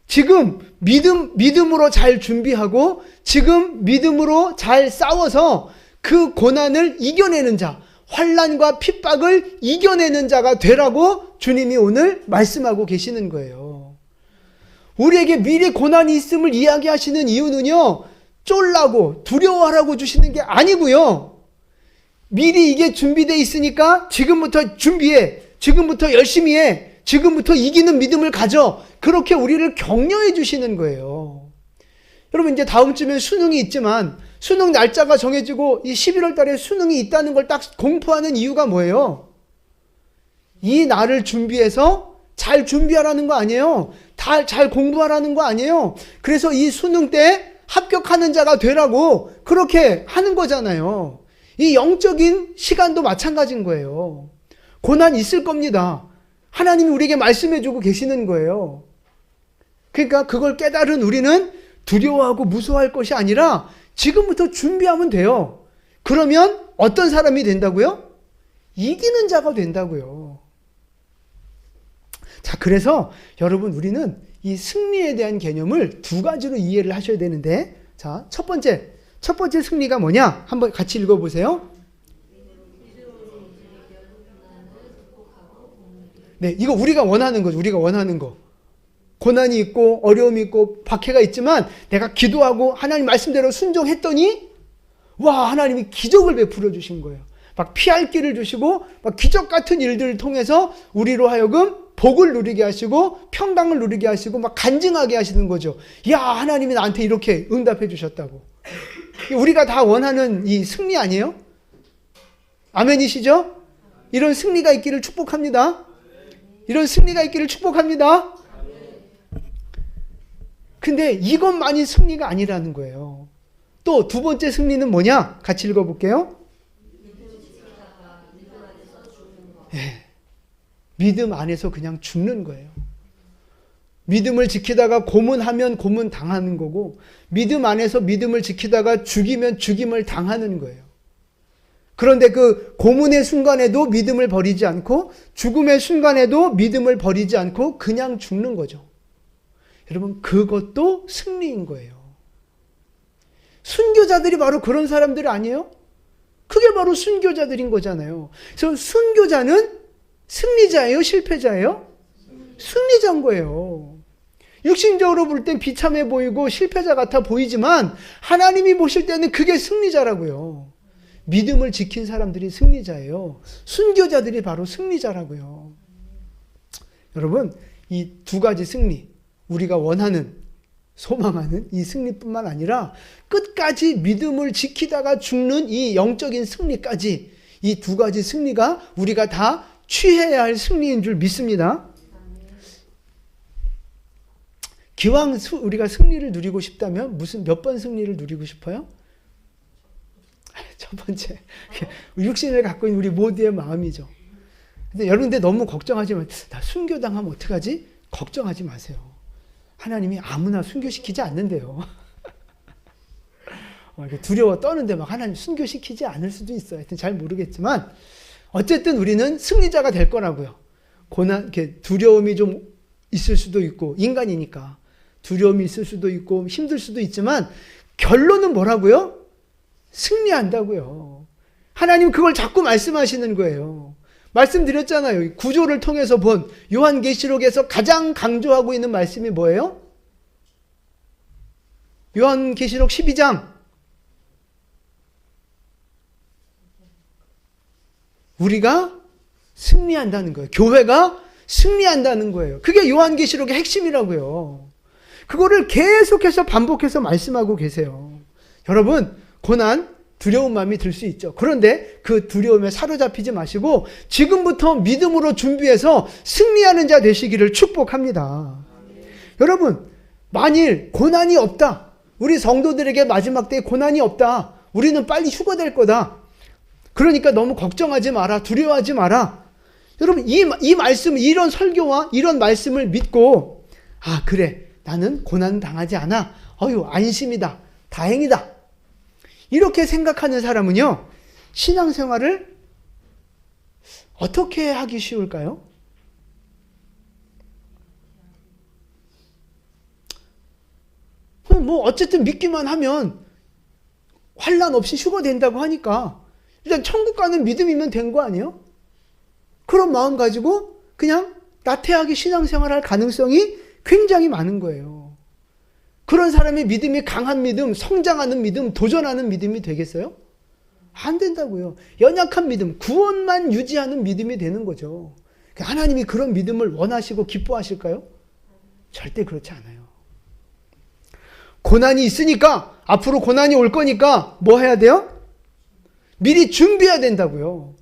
지금 믿음으로 잘 준비하고 지금 믿음으로 잘 싸워서 그 고난을 이겨내는 자, 환난과 핍박을 이겨내는 자가 되라고 주님이 오늘 말씀하고 계시는 거예요. 우리에게 미리 고난이 있음을 이야기하시는 이유는요, 쫄라고 두려워하라고 주시는 게 아니고요. 미리 이게 준비되어 있으니까 지금부터 준비해, 지금부터 열심히 해, 지금부터 이기는 믿음을 가져, 그렇게 우리를 격려해 주시는 거예요. 여러분, 이제 다음 주면 수능이 있지만 수능 날짜가 정해지고 이 11월 달에 수능이 있다는 걸 딱 공포하는 이유가 뭐예요? 이 날을 준비해서 잘 준비하라는 거 아니에요. 잘 공부하라는 거 아니에요. 그래서 이 수능 때 합격하는 자가 되라고 그렇게 하는 거잖아요. 이 영적인 시간도 마찬가지인 거예요. 고난 있을 겁니다. 하나님이 우리에게 말씀해주고 계시는 거예요. 그러니까 그걸 깨달은 우리는 두려워하고 무서워할 것이 아니라 지금부터 준비하면 돼요. 그러면 어떤 사람이 된다고요? 이기는 자가 된다고요. 자, 그래서 여러분, 우리는 이 승리에 대한 개념을 두 가지로 이해를 하셔야 되는데, 자, 첫 번째 승리가 뭐냐? 한번 같이 읽어보세요. 네, 이거 우리가 원하는 거죠. 우리가 원하는 거. 고난이 있고 어려움이 있고 박해가 있지만 내가 기도하고 하나님 말씀대로 순종했더니 와, 하나님이 기적을 베풀어 주신 거예요. 막 피할 길을 주시고 막 기적 같은 일들을 통해서 우리로 하여금 복을 누리게 하시고 평강을 누리게 하시고 막 간증하게 하시는 거죠. 야, 하나님이 나한테 이렇게 응답해 주셨다고. 우리가 다 원하는 이 승리 아니에요? 아멘이시죠? 이런 승리가 있기를 축복합니다. 이런 승리가 있기를 축복합니다. 근데 이것만이 승리가 아니라는 거예요. 또 두 번째 승리는 뭐냐? 같이 읽어볼게요. 네. 믿음 안에서 그냥 죽는 거예요. 믿음을 지키다가 고문하면 고문 당하는 거고, 믿음 안에서 믿음을 지키다가 죽이면 죽임을 당하는 거예요. 그런데 그 고문의 순간에도 믿음을 버리지 않고 죽음의 순간에도 믿음을 버리지 않고 그냥 죽는 거죠. 여러분, 그것도 승리인 거예요. 순교자들이 바로 그런 사람들 아니에요? 그게 바로 순교자들인 거잖아요. 그래서 순교자는 승리자예요? 실패자예요? 승리자인 거예요. 육신적으로 볼 땐 비참해 보이고 실패자 같아 보이지만 하나님이 보실 때는 그게 승리자라고요. 믿음을 지킨 사람들이 승리자예요. 순교자들이 바로 승리자라고요. 여러분, 이 두 가지 승리, 우리가 원하는, 소망하는 이 승리뿐만 아니라 끝까지 믿음을 지키다가 죽는 이 영적인 승리까지, 이 두 가지 승리가 우리가 다 취해야 할 승리인 줄 믿습니다. 기왕 우리가 승리를 누리고 싶다면 몇 번 승리를 누리고 싶어요? 첫 번째, 육신을 갖고 있는 우리 모두의 마음이죠. 근데 여러분들 너무 걱정하지 마세요. 나 순교당하면 어떡하지? 걱정하지 마세요. 하나님이 아무나 순교시키지 않는데요. 두려워 떠는데 막 하나님 순교시키지 않을 수도 있어요. 하여튼 잘 모르겠지만 어쨌든 우리는 승리자가 될 거라고요. 고난, 두려움이 좀 있을 수도 있고, 인간이니까 두려움이 있을 수도 있고 힘들 수도 있지만 결론은 뭐라고요? 승리한다고요. 하나님 그걸 자꾸 말씀하시는 거예요. 말씀드렸잖아요. 구조를 통해서 본 요한계시록에서 가장 강조하고 있는 말씀이 뭐예요? 요한계시록 12장. 우리가 승리한다는 거예요. 교회가 승리한다는 거예요. 그게 요한계시록의 핵심이라고요. 그거를 계속해서 반복해서 말씀하고 계세요. 여러분, 고난, 두려운 마음이 들 수 있죠. 그런데 그 두려움에 사로잡히지 마시고 지금부터 믿음으로 준비해서 승리하는 자 되시기를 축복합니다. 여러분, 만일 고난이 없다. 우리 성도들에게 마지막 때에 고난이 없다. 우리는 빨리 휴거될 거다. 그러니까 너무 걱정하지 마라. 두려워하지 마라. 여러분, 이 말씀, 이런 설교와 이런 말씀을 믿고, 아, 그래. 나는 고난 당하지 않아. 안심이다. 다행이다. 이렇게 생각하는 사람은요, 신앙생활을 어떻게 하기 쉬울까요? 어쨌든 믿기만 하면 환난 없이 휴거된다고 하니까 일단 천국 가는 믿음이면 된 거 아니에요? 그런 마음 가지고 그냥 나태하게 신앙생활할 가능성이 굉장히 많은 거예요. 그런 사람의 믿음이 강한 믿음, 성장하는 믿음, 도전하는 믿음이 되겠어요? 안 된다고요. 연약한 믿음, 구원만 유지하는 믿음이 되는 거죠. 하나님이 그런 믿음을 원하시고 기뻐하실까요? 절대 그렇지 않아요. 고난이 있으니까, 앞으로 고난이 올 거니까 뭐 해야 돼요? 미리 준비해야 된다고요.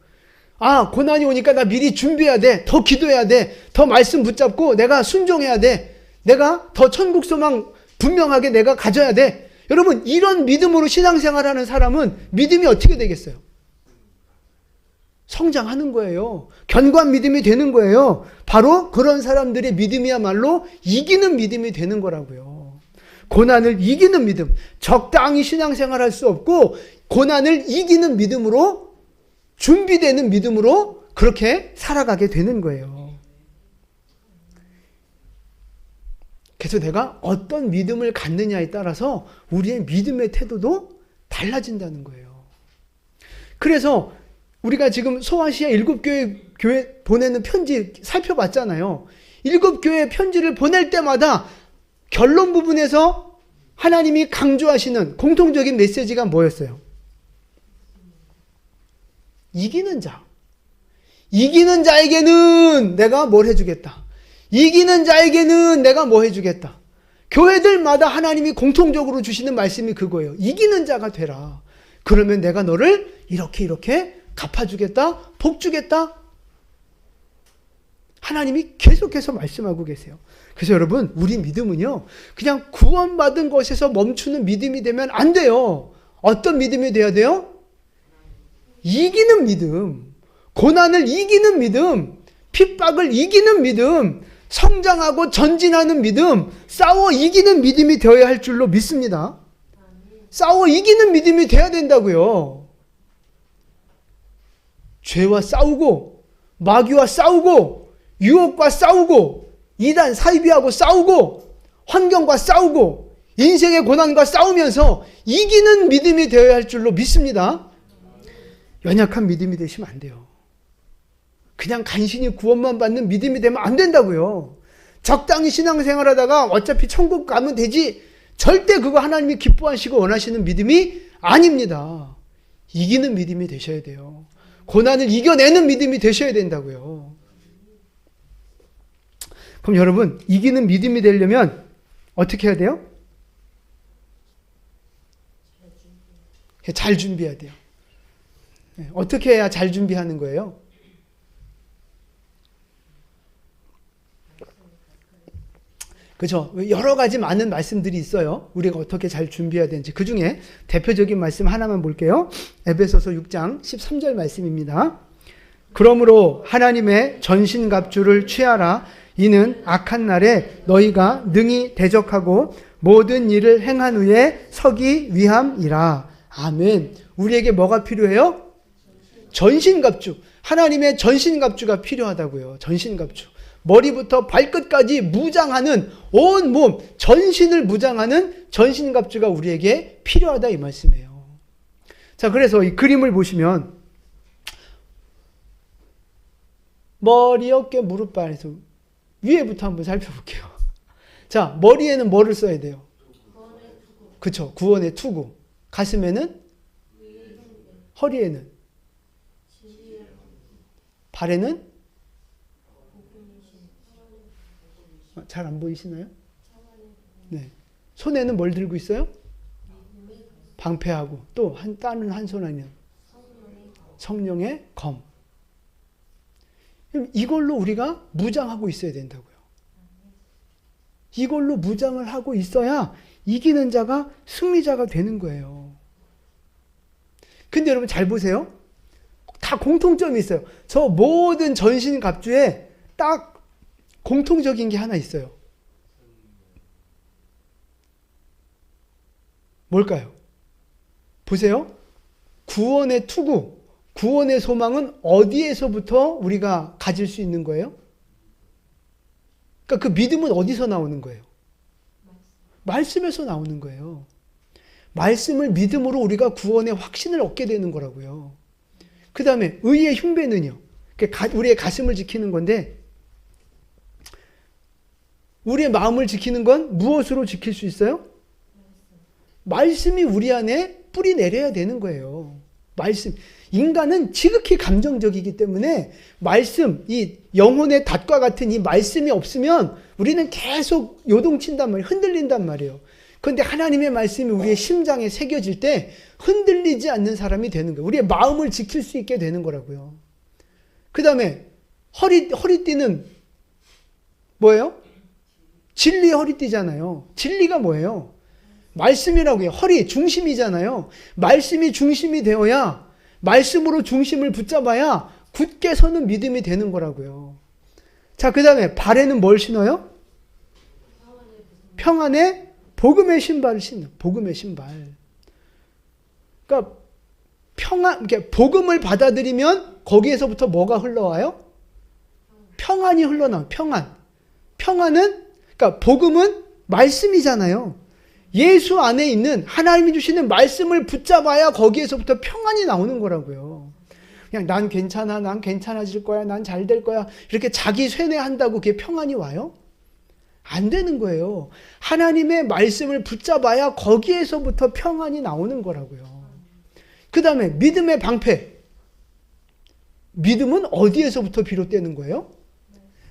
아, 고난이 오니까 나 미리 준비해야 돼. 더 기도해야 돼. 더 말씀 붙잡고 내가 순종해야 돼. 내가 더 천국 소망 분명하게 내가 가져야 돼. 여러분, 이런 믿음으로 신앙생활하는 사람은 믿음이 어떻게 되겠어요? 성장하는 거예요. 견고한 믿음이 되는 거예요. 바로 그런 사람들의 믿음이야말로 이기는 믿음이 되는 거라고요. 고난을 이기는 믿음. 적당히 신앙생활할 수 없고 고난을 이기는 믿음으로, 준비되는 믿음으로 그렇게 살아가게 되는 거예요. 그래서 내가 어떤 믿음을 갖느냐에 따라서 우리의 믿음의 태도도 달라진다는 거예요. 그래서 우리가 지금 소아시아 7교회 보내는 편지 살펴봤잖아요. 7교회 편지를 보낼 때마다 결론 부분에서 하나님이 강조하시는 공통적인 메시지가 뭐였어요? 이기는 자. 이기는 자에게는 내가 뭘 해주겠다. 이기는 자에게는 내가 뭐 해주겠다. 교회들마다 하나님이 공통적으로 주시는 말씀이 그거예요. 이기는 자가 되라. 그러면 내가 너를 이렇게 갚아주겠다. 복주겠다. 하나님이 계속해서 말씀하고 계세요. 그래서 여러분, 우리 믿음은요, 그냥 구원받은 것에서 멈추는 믿음이 되면 안 돼요. 어떤 믿음이 돼야 돼요? 이기는 믿음. 고난을 이기는 믿음. 핍박을 이기는 믿음. 성장하고 전진하는 믿음, 싸워 이기는 믿음이 되어야 할 줄로 믿습니다. 싸워 이기는 믿음이 돼야 된다고요. 죄와 싸우고, 마귀와 싸우고, 유혹과 싸우고, 이단 사이비하고 싸우고, 환경과 싸우고, 인생의 고난과 싸우면서 이기는 믿음이 되어야 할 줄로 믿습니다. 연약한 믿음이 되시면 안 돼요. 그냥 간신히 구원만 받는 믿음이 되면 안 된다고요. 적당히 신앙생활 하다가 어차피 천국 가면 되지, 절대 그거 하나님이 기뻐하시고 원하시는 믿음이 아닙니다. 이기는 믿음이 되셔야 돼요. 고난을 이겨내는 믿음이 되셔야 된다고요. 그럼 여러분, 이기는 믿음이 되려면 어떻게 해야 돼요? 잘 준비해야 돼요. 어떻게 해야 잘 준비하는 거예요? 그렇죠. 여러 가지 많은 말씀들이 있어요. 우리가 어떻게 잘 준비해야 되는지. 그 중에 대표적인 말씀 하나만 볼게요. 에베소서 6장 13절 말씀입니다. 그러므로 하나님의 전신갑주를 취하라. 이는 악한 날에 너희가 능히 대적하고 모든 일을 행한 후에 서기 위함이라. 아멘. 우리에게 뭐가 필요해요? 전신갑주. 하나님의 전신갑주가 필요하다고요. 전신갑주. 머리부터 발끝까지 무장하는, 온 몸, 전신을 무장하는 전신갑주가 우리에게 필요하다 이 말씀이에요. 자, 그래서 이 그림을 보시면 머리, 어깨, 무릎, 발에서 위에부터 한번 살펴볼게요. 자, 머리에는 뭐를 써야 돼요? 그쵸, 구원의 투구. 가슴에는? 허리에는? 발에는? 잘 안 보이시나요? 네. 손에는 뭘 들고 있어요? 방패하고, 또 다른 한 손에는 성령의 검. 이걸로 우리가 무장하고 있어야 된다고요. 이걸로 무장을 하고 있어야 이기는 자가 승리자가 되는 거예요. 근데 여러분 잘 보세요. 다 공통점이 있어요. 저 모든 전신갑주에 딱 공통적인 게 하나 있어요. 뭘까요? 보세요. 구원의 투구, 구원의 소망은 어디에서부터 우리가 가질 수 있는 거예요? 그러니까 그 믿음은 어디서 나오는 거예요? 말씀에서 나오는 거예요. 말씀을 믿음으로 우리가 구원의 확신을 얻게 되는 거라고요. 그 다음에 의의 흉배는요. 우리의 가슴을 지키는 건데, 우리의 마음을 지키는 건 무엇으로 지킬 수 있어요? 말씀이 우리 안에 뿌리 내려야 되는 거예요. 말씀. 인간은 지극히 감정적이기 때문에 말씀, 이 영혼의 닷과 같은 이 말씀이 없으면 우리는 계속 요동친단 말이에요. 흔들린단 말이에요. 그런데 하나님의 말씀이 우리의 심장에 새겨질 때 흔들리지 않는 사람이 되는 거예요. 우리의 마음을 지킬 수 있게 되는 거라고요. 그 다음에 허리띠는 뭐예요? 진리의 허리띠잖아요. 진리가 뭐예요? 말씀이라고요. 허리, 중심이잖아요. 말씀이 중심이 되어야, 말씀으로 중심을 붙잡아야 굳게 서는 믿음이 되는 거라고요. 자, 그 다음에 발에는 뭘 신어요? 평안의 복음의 신발을 신어요. 복음의 신발. 그러니까 복음을 받아들이면 거기에서부터 뭐가 흘러와요? 평안이 흘러나와요. 평안은, 그러니까 복음은 말씀이잖아요. 예수 안에 있는 하나님이 주시는 말씀을 붙잡아야 거기에서부터 평안이 나오는 거라고요. 그냥 난 괜찮아, 난 괜찮아질 거야, 난 잘 될 거야, 이렇게 자기 쇠뇌한다고 그게 평안이 와요? 안 되는 거예요. 하나님의 말씀을 붙잡아야 거기에서부터 평안이 나오는 거라고요. 그 다음에 믿음의 방패. 믿음은 어디에서부터 비롯되는 거예요?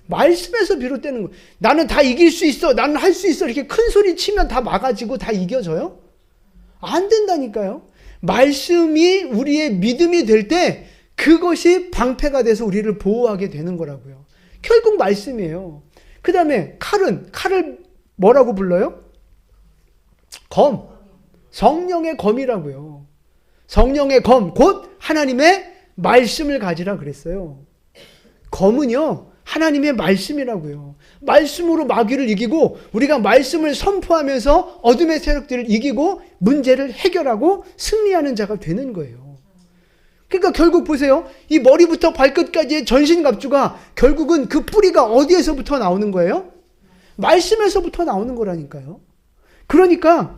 말씀에서 비롯되는 거예요. 나는 다 이길 수 있어, 나는 할 수 있어, 이렇게 큰 소리 치면 다 막아지고 다 이겨져요? 안 된다니까요. 말씀이 우리의 믿음이 될 때 그것이 방패가 돼서 우리를 보호하게 되는 거라고요. 결국 말씀이에요. 그 다음에 칼을 뭐라고 불러요? 검. 성령의 검이라고요. 성령의 검, 곧 하나님의 말씀을 가지라 그랬어요. 검은요, 하나님의 말씀이라고요. 말씀으로 마귀를 이기고 우리가 말씀을 선포하면서 어둠의 세력들을 이기고 문제를 해결하고 승리하는 자가 되는 거예요. 그러니까 결국 보세요. 이 머리부터 발끝까지의 전신갑주가 결국은 그 뿌리가 어디에서부터 나오는 거예요? 말씀에서부터 나오는 거라니까요. 그러니까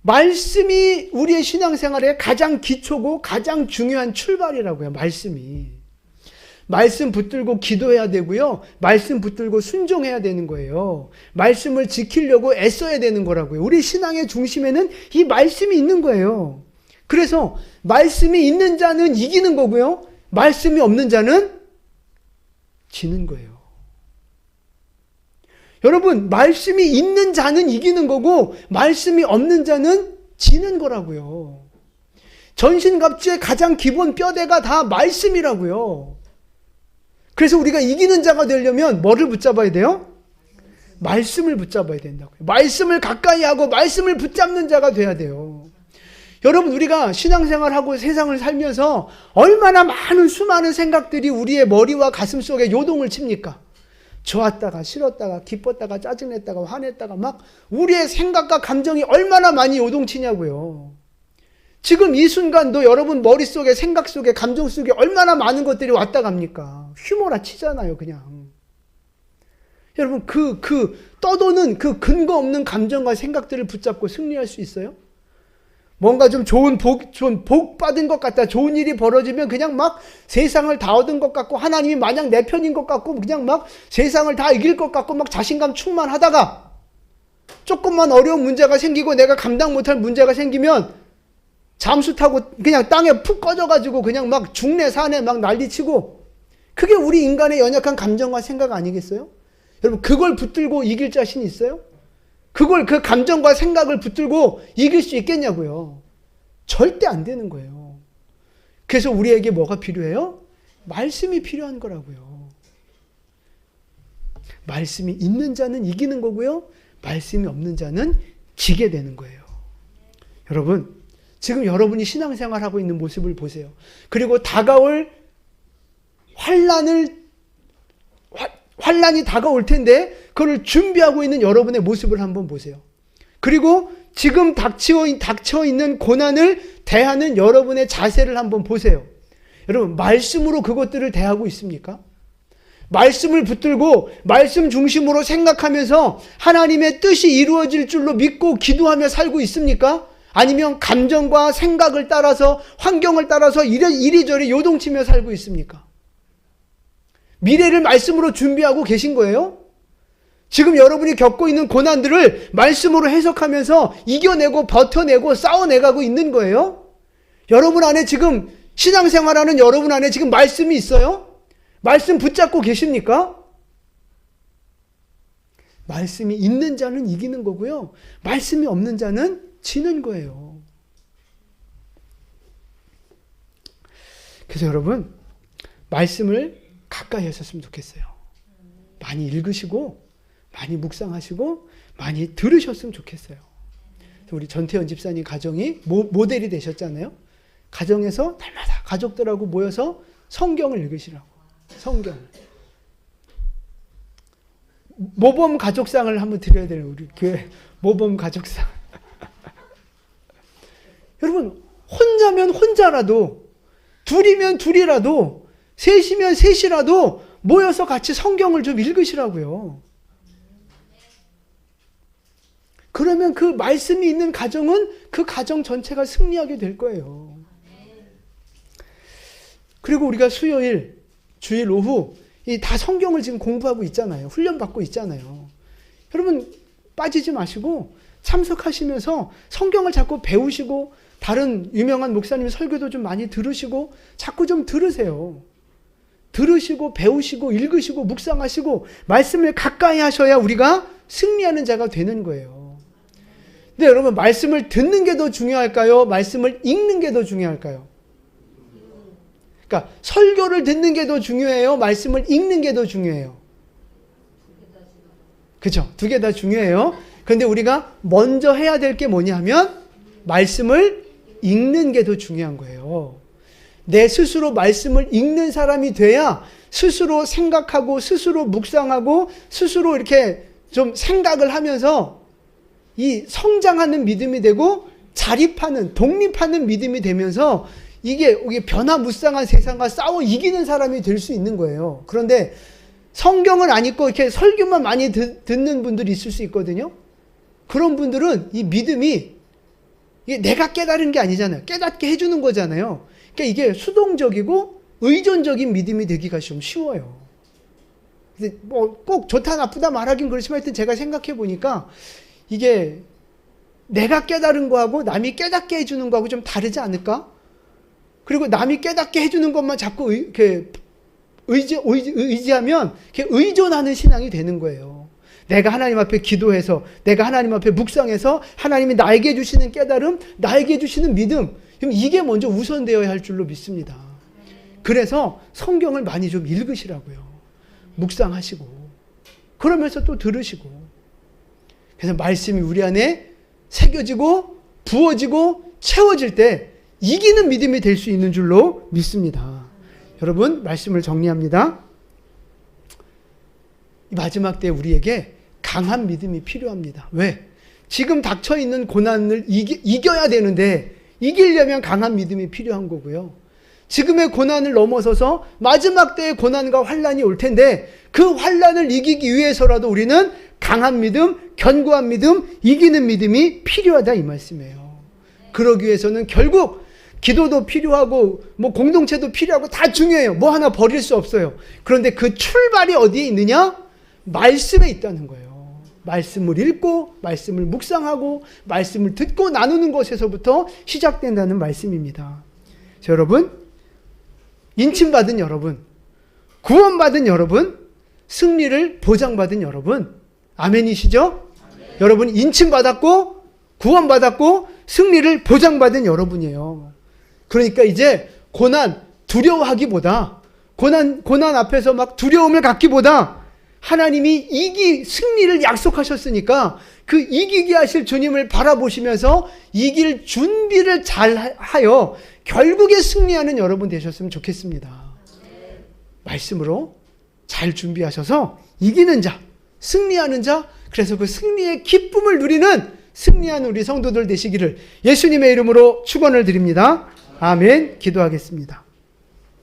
말씀이 우리의 신앙생활의 가장 기초고 가장 중요한 출발이라고요. 말씀이. 말씀 붙들고 기도해야 되고요. 말씀 붙들고 순종해야 되는 거예요. 말씀을 지키려고 애써야 되는 거라고요. 우리 신앙의 중심에는 이 말씀이 있는 거예요. 그래서 말씀이 있는 자는 이기는 거고요. 말씀이 없는 자는 지는 거예요. 여러분, 말씀이 있는 자는 이기는 거고 말씀이 없는 자는 지는 거라고요. 전신갑주의 가장 기본 뼈대가 다 말씀이라고요. 그래서 우리가 이기는 자가 되려면 뭐를 붙잡아야 돼요? 말씀을 붙잡아야 된다고요. 말씀을 가까이 하고 말씀을 붙잡는 자가 돼야 돼요. 여러분, 우리가 신앙생활하고 세상을 살면서 얼마나 많은 수많은 생각들이 우리의 머리와 가슴 속에 요동을 칩니까? 좋았다가 싫었다가 기뻤다가 짜증냈다가 화냈다가 막 우리의 생각과 감정이 얼마나 많이 요동치냐고요. 지금 이 순간도 여러분 머릿속에 생각 속에 감정 속에 얼마나 많은 것들이 왔다 갑니까? 휘몰아 치잖아요, 그냥. 여러분, 떠도는 그 근거 없는 감정과 생각들을 붙잡고 승리할 수 있어요? 뭔가 좀 복 받은 것 같다. 좋은 일이 벌어지면 그냥 막 세상을 다 얻은 것 같고 하나님이 마냥 내 편인 것 같고 그냥 막 세상을 다 이길 것 같고 막 자신감 충만하다가 조금만 어려운 문제가 생기고 내가 감당 못할 문제가 생기면 잠수 타고 그냥 땅에 푹 꺼져가지고 그냥 막 죽네 사네 막 난리치고, 그게 우리 인간의 연약한 감정과 생각 아니겠어요? 여러분, 그걸 붙들고 이길 자신 있어요? 그 감정과 생각을 붙들고 이길 수 있겠냐고요. 절대 안 되는 거예요. 그래서 우리에게 뭐가 필요해요? 말씀이 필요한 거라고요. 말씀이 있는 자는 이기는 거고요. 말씀이 없는 자는 지게 되는 거예요. 여러분, 지금 여러분이 신앙생활하고 있는 모습을 보세요. 그리고 다가올 환난이 다가올 텐데 그걸 준비하고 있는 여러분의 모습을 한번 보세요. 그리고 지금 닥쳐 있는 고난을 대하는 여러분의 자세를 한번 보세요. 여러분, 말씀으로 그것들을 대하고 있습니까? 말씀을 붙들고 말씀 중심으로 생각하면서 하나님의 뜻이 이루어질 줄로 믿고 기도하며 살고 있습니까? 아니면 감정과 생각을 따라서 환경을 따라서 이리저리 요동치며 살고 있습니까? 미래를 말씀으로 준비하고 계신 거예요? 지금 여러분이 겪고 있는 고난들을 말씀으로 해석하면서 이겨내고 버텨내고 싸워내가고 있는 거예요? 여러분 안에 지금 신앙생활하는 여러분 안에 지금 말씀이 있어요? 말씀 붙잡고 계십니까? 말씀이 있는 자는 이기는 거고요. 말씀이 없는 자는 지는 거예요. 그래서 여러분, 말씀을 가까이 하셨으면 좋겠어요. 많이 읽으시고 많이 묵상하시고 많이 들으셨으면 좋겠어요. 우리 전태현 집사님 가정이 모델이 되셨잖아요. 가정에서 날마다 가족들하고 모여서 성경을 읽으시라고. 성경을. 모범 가족상을 한번 드려야 돼요. 우리 교회 모범 가족상. 여러분, 혼자면 혼자라도, 둘이면 둘이라도, 셋이면 셋이라도 모여서 같이 성경을 좀 읽으시라고요. 그러면 그 말씀이 있는 가정은 그 가정 전체가 승리하게 될 거예요. 그리고 우리가 수요일, 주일 오후 다 성경을 지금 공부하고 있잖아요. 훈련받고 있잖아요. 여러분, 빠지지 마시고 참석하시면서 성경을 자꾸 배우시고 다른 유명한 목사님 설교도 좀 많이 들으시고 자꾸 좀 들으세요. 들으시고 배우시고 읽으시고 묵상하시고 말씀을 가까이 하셔야 우리가 승리하는 자가 되는 거예요. 근데 여러분, 말씀을 듣는 게 더 중요할까요? 말씀을 읽는 게 더 중요할까요? 그러니까 설교를 듣는 게 더 중요해요? 말씀을 읽는 게 더 중요해요? 그렇죠? 두 개 다 중요해요. 그런데 우리가 먼저 해야 될 게 뭐냐면 말씀을 읽는 게 더 중요한 거예요. 내 스스로 말씀을 읽는 사람이 돼야 스스로 생각하고 스스로 묵상하고 스스로 이렇게 좀 생각을 하면서 이 성장하는 믿음이 되고 자립하는, 독립하는 믿음이 되면서 이게 변화무쌍한 세상과 싸워 이기는 사람이 될 수 있는 거예요. 그런데 성경을 안 읽고 이렇게 설교만 많이 듣는 분들이 있을 수 있거든요. 그런 분들은 이 믿음이 이게 내가 깨달은 게 아니잖아요. 깨닫게 해주는 거잖아요. 그러니까 이게 수동적이고 의존적인 믿음이 되기가 좀 쉬워요. 근데 뭐 꼭 좋다 나쁘다 말하긴 그렇지만 하여튼 제가 생각해 보니까 이게 내가 깨달은 거하고 남이 깨닫게 해주는 거하고 좀 다르지 않을까? 그리고 남이 깨닫게 해주는 것만 자꾸 이렇게 의지하면 이렇게 의존하는 신앙이 되는 거예요. 내가 하나님 앞에 기도해서, 내가 하나님 앞에 묵상해서 하나님이 나에게 주시는 깨달음, 나에게 주시는 믿음, 이게 먼저 우선되어야 할 줄로 믿습니다. 그래서 성경을 많이 좀 읽으시라고요. 묵상하시고, 그러면서 또 들으시고. 그래서 말씀이 우리 안에 새겨지고 부어지고 채워질 때 이기는 믿음이 될 수 있는 줄로 믿습니다. 여러분, 말씀을 정리합니다. 마지막 때 우리에게 강한 믿음이 필요합니다. 왜? 지금 닥쳐있는 고난을 이겨야 되는데 이기려면 강한 믿음이 필요한 거고요. 지금의 고난을 넘어서서 마지막 때의 고난과 환난이 올 텐데 그 환난을 이기기 위해서라도 우리는 강한 믿음, 견고한 믿음, 이기는 믿음이 필요하다 이 말씀이에요. 그러기 위해서는 결국 기도도 필요하고 뭐 공동체도 필요하고 다 중요해요. 뭐 하나 버릴 수 없어요. 그런데 그 출발이 어디에 있느냐? 말씀에 있다는 거예요. 말씀을 읽고 말씀을 묵상하고 말씀을 듣고 나누는 것에서부터 시작된다는 말씀입니다. 자, 여러분, 인침받은 여러분, 구원받은 여러분, 승리를 보장받은 여러분, 아멘이시죠? 아멘. 여러분 인침받았고 구원받았고 승리를 보장받은 여러분이에요. 그러니까 이제 고난 두려워하기보다 고난 앞에서 막 두려움을 갖기보다 하나님이 승리를 약속하셨으니까 그 이기게 하실 주님을 바라보시면서 이길 준비를 잘 하여 결국에 승리하는 여러분 되셨으면 좋겠습니다. 말씀으로 잘 준비하셔서 이기는 자, 승리하는 자, 그래서 그 승리의 기쁨을 누리는 승리한 우리 성도들 되시기를 예수님의 이름으로 축원을 드립니다. 아멘. 기도하겠습니다.